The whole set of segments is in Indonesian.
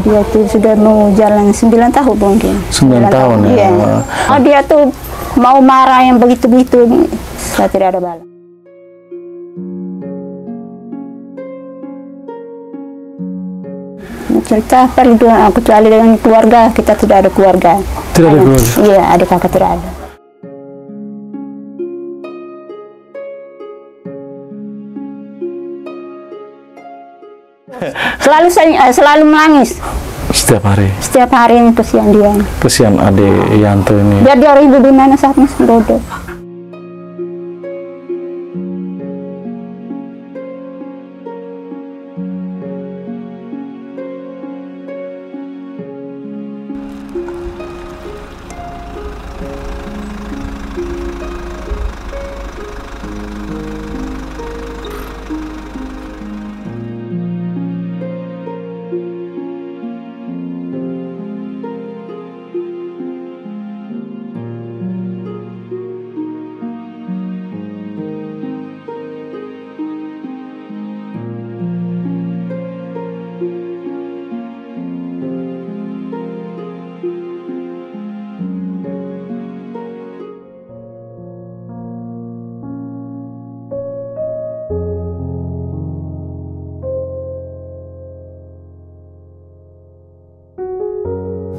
Dia tuh sudah mau jalan 9 tahun mungkin. 9 tahun ya? Iya. Oh, dia tuh mau marah yang begitu-begitu, saya tidak ada balas. Cerita kecuali dengan keluarga, kita tidak ada keluarga. Tidak ada keluarga? Iya, adik kakak tidak ada. Selalu menangis. Setiap hari? Setiap hari ini kesian dia. Kesian adik Yanto ini. Biar dia hidup di mana saat masih bodoh.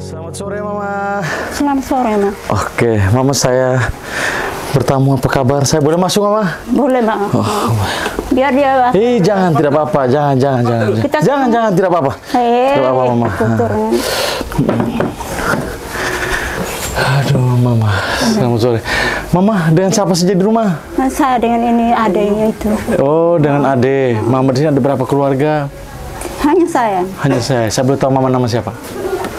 Selamat sore, Mama. Selamat sore, Ma. Oke, Mama, saya bertamu, apa kabar? Saya boleh masuk, Mama? Boleh, Ma. Biar dia... Jangan, tidak apa-apa. Jangan, tidak apa-apa. Tidak apa-apa, Mama. Aduh, Mama. Selamat sore. Mama, dengan siapa saja di rumah? Saya dengan ini adiknya itu. Oh, dengan adik. Mama di sini ada berapa keluarga? Hanya saya. Hanya saya. Saya boleh tahu Mama nama siapa?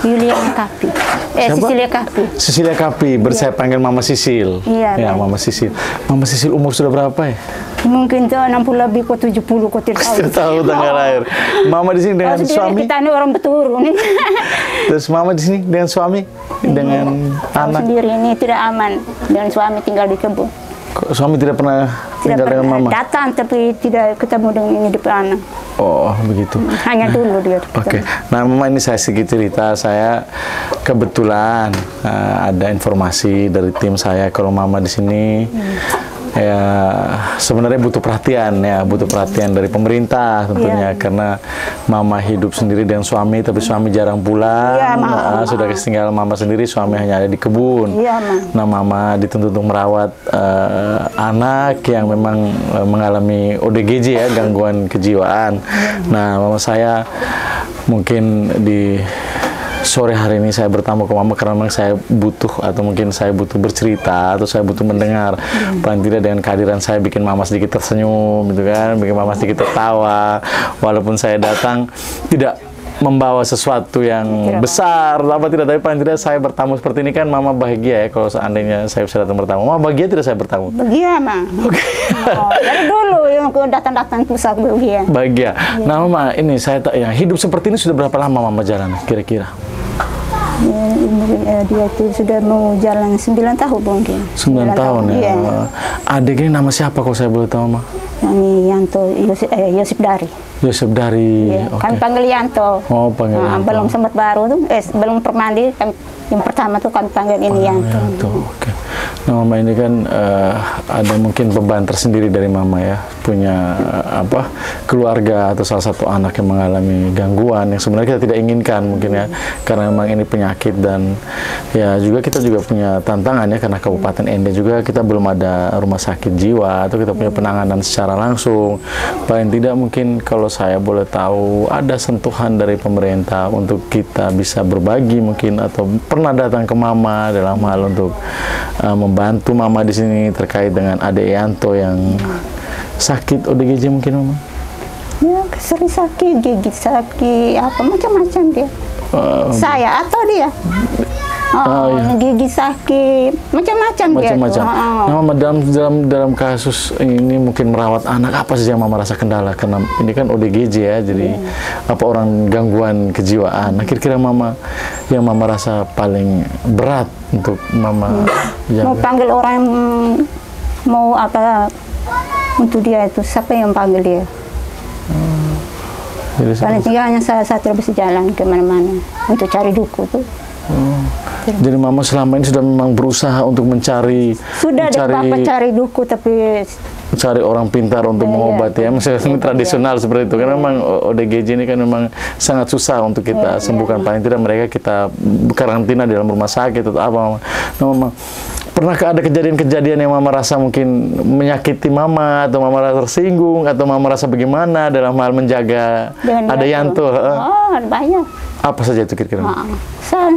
Yulia Kapi. Cecilia Kapi. Cecilia Kapi. Saya panggil Mama Sisil. Iya. Ya, Mama Sisil. Mama Sisil umur sudah berapa ya? Mungkin tuh 60 lebih, kok 70, kok tidak tahu. Tidak tahu tanggal lahir. Mama di sini dengan suami? Kita ini orang Beturu nih. Terus Mama di sini dengan suami? Dengan anak? Sendiri ini tidak aman. Dengan suami tinggal di kebun. Suami tidak pernah tinggal dengan Mama? Datang, tapi tidak ketemu dengan ini di anak. Oh, begitu. Hanya dulu dia. Oke. Nah, Mama, ini saya sedikit cerita. Saya kebetulan ada informasi dari tim saya kalau Mama di sini ya sebenarnya butuh perhatian dari pemerintah tentunya, karena Mama hidup sendiri dengan suami, tapi suami jarang pulang. Sudah ketinggalan Mama sendiri, suami hanya ada di kebun. Nah, Mama dituntut untuk merawat anak yang memang mengalami ODGJ ya, gangguan kejiwaan. Nah, Mama saya mungkin di sore hari ini saya bertamu ke Mama karena memang saya butuh, atau mungkin saya butuh bercerita, atau saya butuh mendengar. Paling tidak dengan kehadiran saya bikin Mama sedikit tersenyum gitu kan, bikin Mama sedikit tertawa, walaupun saya datang tidak membawa sesuatu yang besar apa tidak, tapi paling tidak saya bertamu seperti ini kan Mama bahagia ya kalau seandainya saya bisa datang bertamu. Mama bahagia tidak saya bertamu? Bahagia, Ma. Oke. Dari dulu yang datang-datang pusat bahagia. Bahagia. Nah, Mama, ini saya ya, hidup seperti ini sudah berapa lama Mama jalan kira-kira? Dia tuh sudah mau jalan 9 tahun mungkin. 9 tahun ya? Iya. Adik ini nama siapa kalau saya boleh tahu, Ma? Yanto, Yosip Dari. Yosip Dari. Iya. Kami panggil Yanto. Oh, panggil Yanto. Belum sempat baru tuh, belum permandi, yang pertama tuh kami panggil ini Yanto. Oke. Nah, Mama ini kan ada mungkin beban tersendiri dari Mama ya, punya keluarga atau salah satu anak yang mengalami gangguan yang sebenarnya kita tidak inginkan mungkin ya, karena memang ini penyakit, dan ya kita juga punya tantangan ya, karena Kabupaten Ende juga kita belum ada rumah sakit jiwa atau kita punya penanganan secara langsung. Paling tidak mungkin kalau saya boleh tahu ada sentuhan dari pemerintah untuk kita bisa berbagi mungkin, atau pernah datang ke Mama dalam hal untuk membantu Mama di sini terkait dengan adik Yanto yang sakit ODGJ mungkin, Mama? Ya, sering sakit, gigi sakit, apa macam-macam dia. Saya atau dia? Gigi sakit, macam-macam dia. Nah, Mama dalam kasus ini mungkin merawat anak, apa sih yang Mama rasa kendala? Karena ini kan ODGJ ya, jadi apa orang gangguan kejiwaan. Nah, kira-kira Mama yang Mama rasa paling berat untuk Mama jaga? Mau panggil orang, mau apa untuk dia itu, siapa yang panggil dia? Paling tinggal hanya saya tidak bisa jalan kemana-mana untuk cari duku tuh. Jadi mama selama ini sudah memang berusaha untuk mencari. Sudah ada bapak cari duku tapi cari orang pintar untuk mengobati ya, misalnya tradisional seperti itu. Karena memang ODGJ ini kan memang sangat susah untuk kita sembuhkan. Paling tidak mereka kita karantina di dalam rumah sakit atau apa. Nah, mama, pernahkah ada kejadian-kejadian yang mama rasa mungkin menyakiti mama, atau mama rasa tersinggung, atau mama rasa bagaimana dalam hal menjaga ada Yanto? Oh, banyak. Apa saja itu kira-kira? Saya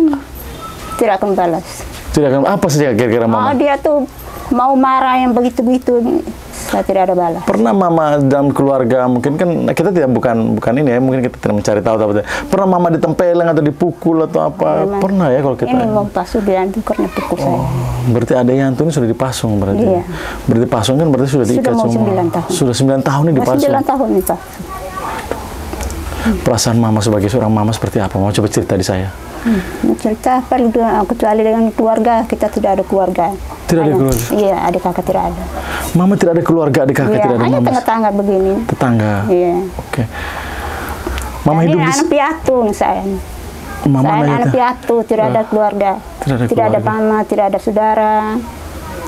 tidak akan balas. Tidak akan, apa saja kira-kira mama? Dia tuh mau marah yang begitu-begitu, saya tidak ada balas. Pernah mama dalam keluarga, mungkin kan kita tidak bukan ini ya, mungkin kita tidak mencari tahu, tapi pernah mama ditempeleng atau dipukul atau apa? Memang. Pernah ya kalau kita? Ini mau pasung Yanto karena pukul saya. Berarti ada Yanto ini sudah dipasung berarti? Iya. Berarti pasung kan berarti sudah diikat mau semua? 9 tahun. Sudah 9 tahun ini dipasung? 9 tahun ini pasung. Perasaan mama sebagai seorang mama seperti apa? Mau coba cerita di saya? Cerita apa, kecuali dengan keluarga, kita tidak ada keluarga. Tidak ada keluarga? Iya, adik kakak tidak ada. Mama tidak ada keluarga, adik kakak tidak ada? Hanya mama tetangga begini. Tetangga? Iya. Oke. Mama hidup di... anak piatu saya. Mama saya anak piatu, tidak ada keluarga. Tidak ada mama, tidak ada saudara.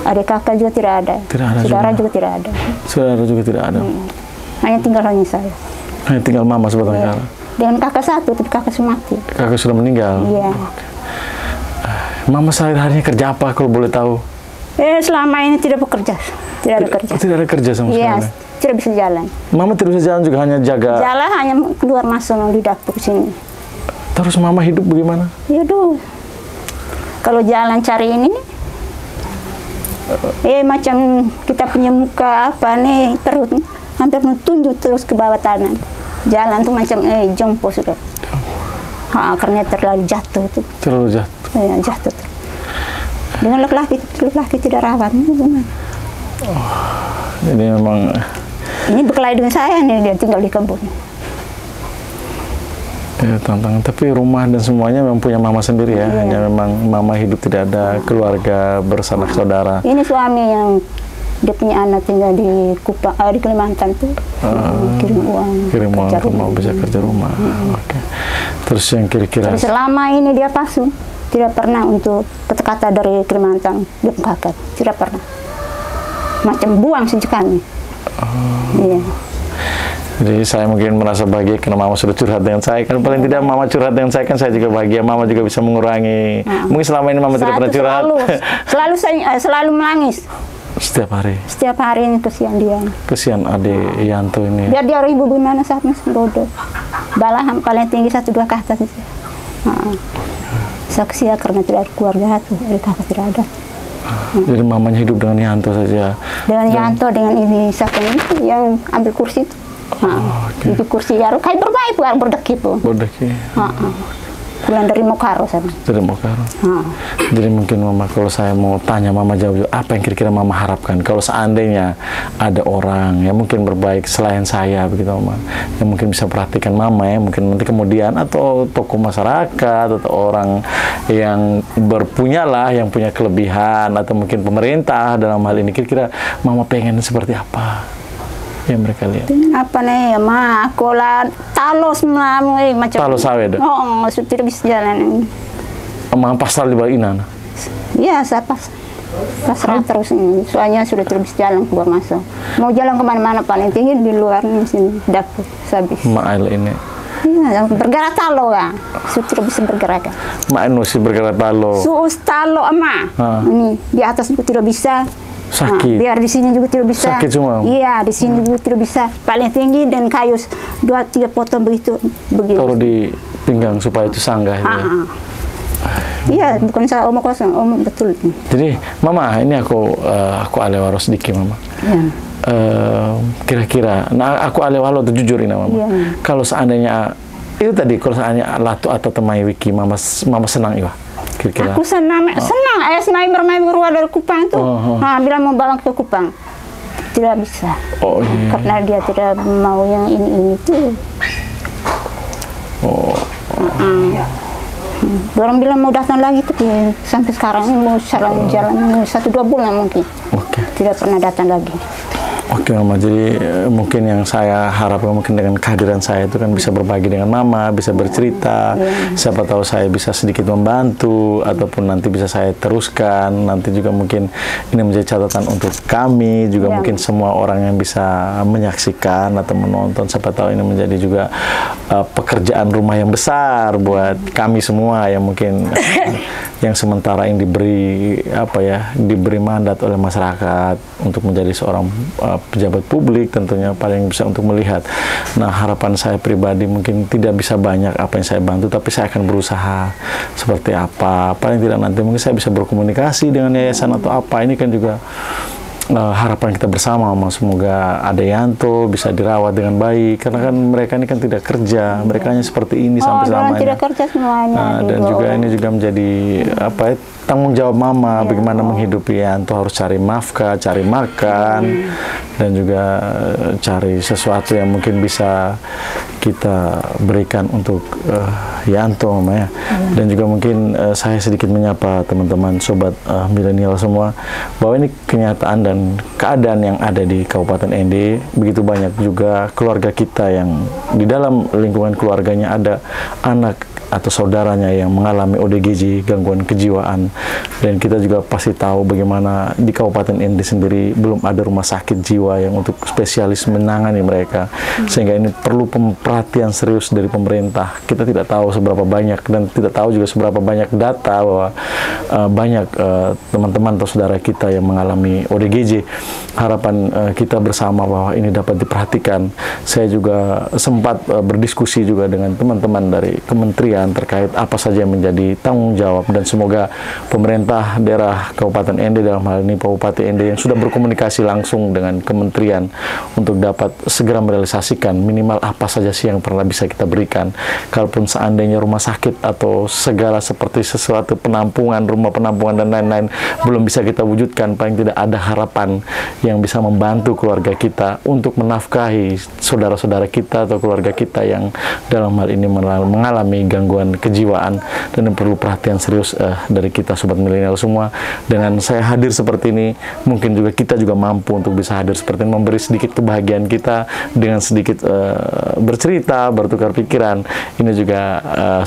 Adik kakak juga tidak ada. Saudara juga tidak ada. Saudara juga tidak ada. Hanya tinggal saya. Hanya tinggal mama sebatang kara. Dengan kakak satu, tapi kakak sudah mati. Kakak sudah meninggal? Iya. Mama sehari-harinya kerja apa kalau boleh tahu? Selama ini tidak bekerja. Tidak ada kerja. Tidak ada kerja sama sekali? Iya, tidak bisa jalan. Mama tidak bisa jalan juga, hanya jaga? Jalan hanya keluar masuk di dapur sini. Terus mama hidup bagaimana? Ya duh. Kalau jalan cari ini, macam kita punya muka apa nih, terus hampir tunjuk terus ke bawah tanah. Jalan tuh macam jompo sudah. Karena terlalu jatuh tuh. Terlalu jatuh. Ya, jatuh tuh. Dengan laki-laki tidak rawat, gimana? Jadi memang ini berkelahi dengan saya nih, dia tinggal di kampung. Ya, tantangan. Tapi rumah dan semuanya memang punya mama sendiri ya. Hanya memang mama hidup tidak ada keluarga bersanak saudara. Ini suami yang dia punya anak tinggal di di Kalimantan tuh, kirim uang untuk mau bisa kerja rumah. Oke. Terus yang kira-kira selama ini dia pasung, tidak pernah untuk kata-kata dari Kalimantan dia kakak, tidak pernah. Macam buang saja kami. Iya. Jadi saya mungkin merasa bahagia karena mama sudah curhat dengan saya. Kan paling tidak mama curhat dengan saya, kan saya juga bahagia. Mama juga bisa mengurangi. Mungkin selama ini mama tidak pernah curhat. Selalu menangis. Setiap hari? Setiap hari, kesian dia. Kesian adik Yanto ini? Biar dia ibu gimana saat masih bodoh. Balahan paling tinggi 1-2 kata saja. Saksi karena tidak ada keluarga, dari kakak tidak ada. Jadi mamanya hidup dengan Yanto saja? Dengan Yanto, dengan ini siapa ini yang ambil kursi itu. Itu kursi ya, kayak berbaik, berdeki pun. Berdeki? Pulang dari Mokaro sana. Dari Mokaro. Jadi mungkin mama, kalau saya mau tanya mama jawab, apa yang kira-kira mama harapkan kalau seandainya ada orang yang mungkin berbaik selain saya begitu mama, yang mungkin bisa perhatikan mama ya, mungkin nanti kemudian, atau tokoh masyarakat atau orang yang berpunyalah, yang punya kelebihan, atau mungkin pemerintah dalam hal ini, kira-kira mama pengen seperti apa yang mereka lihat? Apa nih ya, aku lah talos macam talos sawit. Tidak bisa jalan. Emang pasal di bawah Inan? Iya, saya pasrah terus ini. Soalnya sudah tidak bisa jalan keluar masuk. Mau jalan kemana-mana paling tinggi di luar nih, sini dapur habis. Mail ini. Iya, bergerak talo kan. Sudah tidak bisa bergerak kan. Main masih bergerak talo. Suus talo ini di atas juga tidak bisa. Sakit. Biar di sini juga tidak bisa. Sakit semua. Iya, di sini juga tidak bisa. Paling tinggi dan kayu 2-3 potong begitu. Taruh di pinggang supaya itu sanggah. Iya, bukan saya omong kosong, omong betul. Jadi, mama, ini aku alewaro sedikit, mama. Iya. Kira-kira, nah aku alewaro tuh jujur ini, mama. Iya. Kalau seandainya itu tadi, kalau seandainya Latu atau Temai Wiki, mama senang iwa. Kira-kira. Aku senang. Ayah senang bermain keluar dari Kupang itu. Bilang mau bawa ke Kupang, tidak bisa. Karena dia tidak mau yang ini tuh. Orang bilang mau datang lagi tuh, sampai sekarang ini mau jalan 1-2 bulan mungkin. Tidak pernah datang lagi. Oke Mama, jadi mungkin yang saya harapkan mungkin dengan kehadiran saya itu kan bisa berbagi dengan Mama, bisa bercerita, siapa tahu saya bisa sedikit membantu, ataupun nanti bisa saya teruskan, nanti juga mungkin ini menjadi catatan untuk kami, juga mungkin semua orang yang bisa menyaksikan atau menonton, siapa tahu ini menjadi juga pekerjaan rumah yang besar buat kami semua yang mungkin yang sementara yang diberi diberi mandat oleh masyarakat untuk menjadi seorang pejabat publik, tentunya paling bisa untuk melihat. Nah, harapan saya pribadi mungkin tidak bisa banyak apa yang saya bantu, tapi saya akan berusaha seperti apa. Paling tidak nanti mungkin saya bisa berkomunikasi dengan yayasan atau apa. Ini kan juga harapan kita bersama, semoga Adeyanto bisa dirawat dengan baik, karena kan mereka ini kan tidak kerja, mereka hanya seperti ini sampai selamanya. Tidak kerja semuanya. Dan juga ini juga menjadi tanggung jawab Mama, bagaimana menghidupi Yanto, harus cari nafkah, cari makan, dan juga cari sesuatu yang mungkin bisa kita berikan untuk Yanto, Mama ya. Dan juga mungkin saya sedikit menyapa teman-teman sobat milenial semua, bahwa ini kenyataan dan keadaan yang ada di Kabupaten ND. Begitu banyak juga keluarga kita yang di dalam lingkungan keluarganya ada anak atau saudaranya yang mengalami ODGJ, gangguan kejiwaan, dan kita juga pasti tahu bagaimana di Kabupaten ND sendiri belum ada rumah sakit jiwa yang untuk spesialis menangani mereka, sehingga ini perlu perhatian serius dari pemerintah. Kita tidak tahu seberapa banyak dan tidak tahu juga seberapa banyak data bahwa banyak teman-teman atau saudara kita yang mengalami ODGJ. Harapan kita bersama bahwa ini dapat diperhatikan. Saya juga sempat berdiskusi juga dengan teman-teman dari kementerian terkait apa saja yang menjadi tanggung jawab, dan semoga pemerintah daerah Kabupaten ND, dalam hal ini Bupati ND, yang sudah berkomunikasi langsung dengan kementerian untuk dapat segera merealisasikan minimal apa saja sih yang pernah bisa kita berikan. Kalaupun seandainya rumah sakit atau segala seperti sesuatu penampungan, rumah penampungan dan lain-lain belum bisa kita wujudkan, paling tidak ada harapan yang bisa membantu keluarga kita untuk menafkahi saudara-saudara kita atau keluarga kita yang dalam hal ini mengalami gangguan kejiwaan, dan yang perlu perhatian serius dari kita sobat milenial semua. Dengan saya hadir seperti ini, mungkin juga kita juga mampu untuk bisa hadir seperti ini, memberi sedikit kebahagiaan kita dengan sedikit bercerita, bertukar pikiran. Ini juga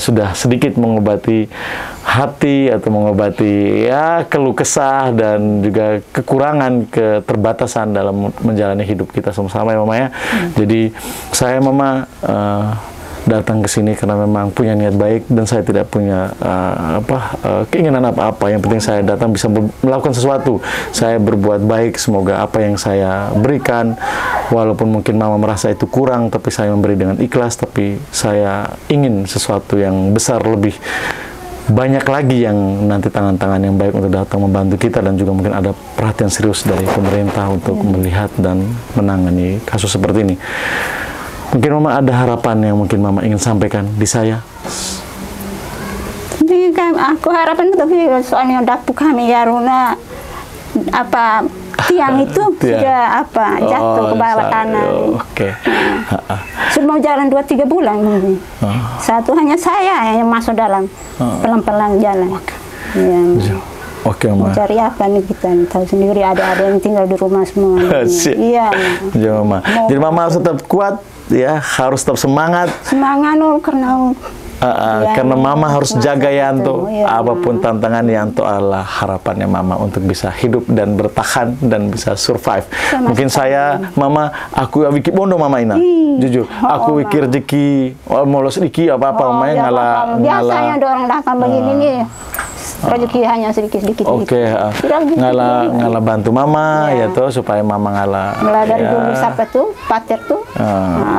sudah sedikit mengobati hati atau mengobati keluh kesah dan juga kekurangan, keterbatasan dalam menjalani hidup kita sama-sama ya Mama ya. Jadi saya Mama datang ke sini karena memang punya niat baik, dan saya tidak punya keinginan apa-apa. Yang penting saya datang bisa melakukan sesuatu, saya berbuat baik. Semoga apa yang saya berikan, walaupun mungkin Mama merasa itu kurang, tapi saya memberi dengan ikhlas. Tapi saya ingin sesuatu yang besar, lebih banyak lagi yang nanti tangan-tangan yang baik untuk datang membantu kita, dan juga mungkin ada perhatian serius dari pemerintah untuk melihat dan menangani kasus seperti ini. Mungkin Mama ada harapan yang mungkin Mama ingin sampaikan di saya? Jadi kan aku harapan tapi soalnya dapur kami ya Runa tiang itu sudah jatuh ke bawah tanah. Oke. Sudah mau jalan 2-3 bulan ini. Satu hanya saya yang masuk dalam pelan-pelan jalan. Oke, Mama. Cari apa nih kita? Tahu sendiri ada yang tinggal di rumah semua. Iya. Mama. Jadi Mama harus tetap kuat ya, harus tetap semangat. Semangat karena Mama harus jaga Yanto. Apapun tantangan Yanto adalah harapannya Mama untuk bisa hidup dan bertahan dan bisa survive. Mungkin saya Mama, aku wiki bondo Mama ina. Jujur, aku wiki rezeki, molos rezeki apa-apa Mama ngalah. Biasanya ada orang datang begini nih. Rezeki hanya sedikit-sedikit. Oke, ngalah bantu Mama ya tuh, supaya Mama ngalah. Mulai dari dulu siapa tuh? Pater tuh.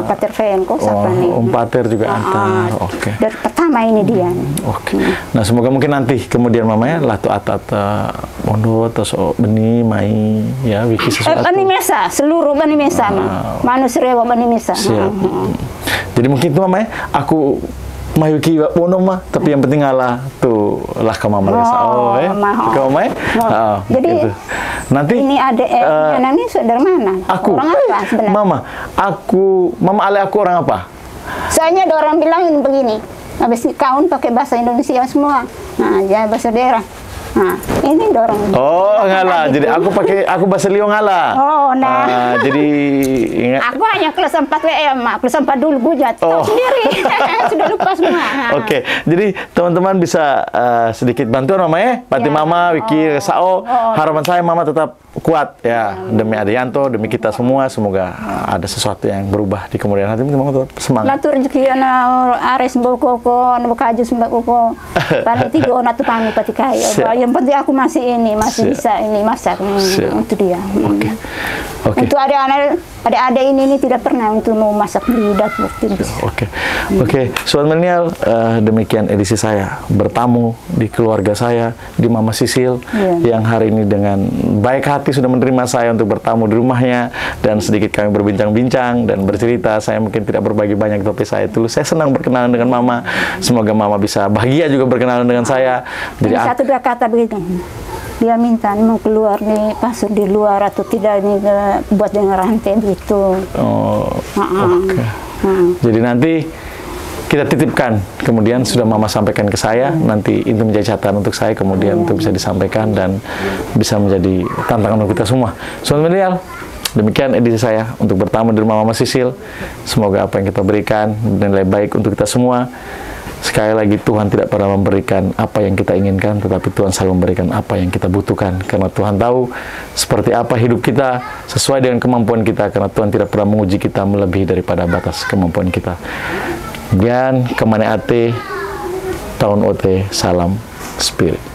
Pater Fenko siapa nih? Pater juga antar. Oke. Dari pertama ini dia. Oke. Nah, semoga mungkin nanti kemudian Mama ya latu atat mondo atau beni mai ya wiki sesuatu. Bani Mesa, seluruh Bani Mesa manusia Bani Mesa. Siap. Jadi mungkin itu Mama ya, aku Mayuki bono mah, tapi yang penting ngalah tuh lah ke Mama Resa. Ke Mama ya. Jadi gitu. Nanti ini ada ini saudara mana? Aku. Orang apa sebenarnya? Mama ale aku orang apa? Soalnya ada orang bilang begini, habis kaun pakai bahasa Indonesia semua. Nah, ya bahasa daerah. Nah, ini dorong. Oh, ngalah. Jadi aku bahasa Leo ngalah. Oh, nah. Jadi ingat. Aku hanya kelas 4 WM, kelas 4 dulu gue jatuh sendiri. Sudah lupa semua. Oke. Jadi teman-teman bisa sedikit bantuan Mama ya. Bantu Mama, Wiki, Sao. Harapan saya Mama tetap kuat ya, demi Adianto, demi kita semua. Semoga ada sesuatu yang berubah di kemudian hari. Mama tetap semangat. Latur rezeki ana ares mbokoko, nabokaju sembako. Paling tiga ona tuh kami pati kaya. Yang penting aku masih bisa masak. Itu dia. Oke. Untuk ada ini tidak pernah untuk mau masak di dapur. Oke. Sobat Milenial, demikian edisi saya bertamu di keluarga saya, di Mama Sisil yang hari ini dengan baik hati sudah menerima saya untuk bertamu di rumahnya, dan sedikit kami berbincang-bincang dan bercerita. Saya mungkin tidak berbagi banyak, tapi saya senang berkenalan dengan Mama. Semoga Mama bisa bahagia juga berkenalan dengan saya. Jadi satu dua kata begitu. Dia minta mau keluar nih, pasur di luar atau tidak nih buat dengan rantai gitu. Jadi nanti kita titipkan, kemudian sudah Mama sampaikan ke saya, nanti itu menjadi catatan untuk saya, kemudian untuk bisa disampaikan dan bisa menjadi tantangan untuk kita semua. Sobat Milenial, demikian edisi saya untuk bertamu di rumah Mama Sisil. Semoga apa yang kita berikan nilai baik untuk kita semua. Sekali lagi, Tuhan tidak pernah memberikan apa yang kita inginkan, tetapi Tuhan selalu memberikan apa yang kita butuhkan. Karena Tuhan tahu seperti apa hidup kita sesuai dengan kemampuan kita, karena Tuhan tidak pernah menguji kita melebihi daripada batas kemampuan kita. Dan kemana ate, tahun ote, salam spirit.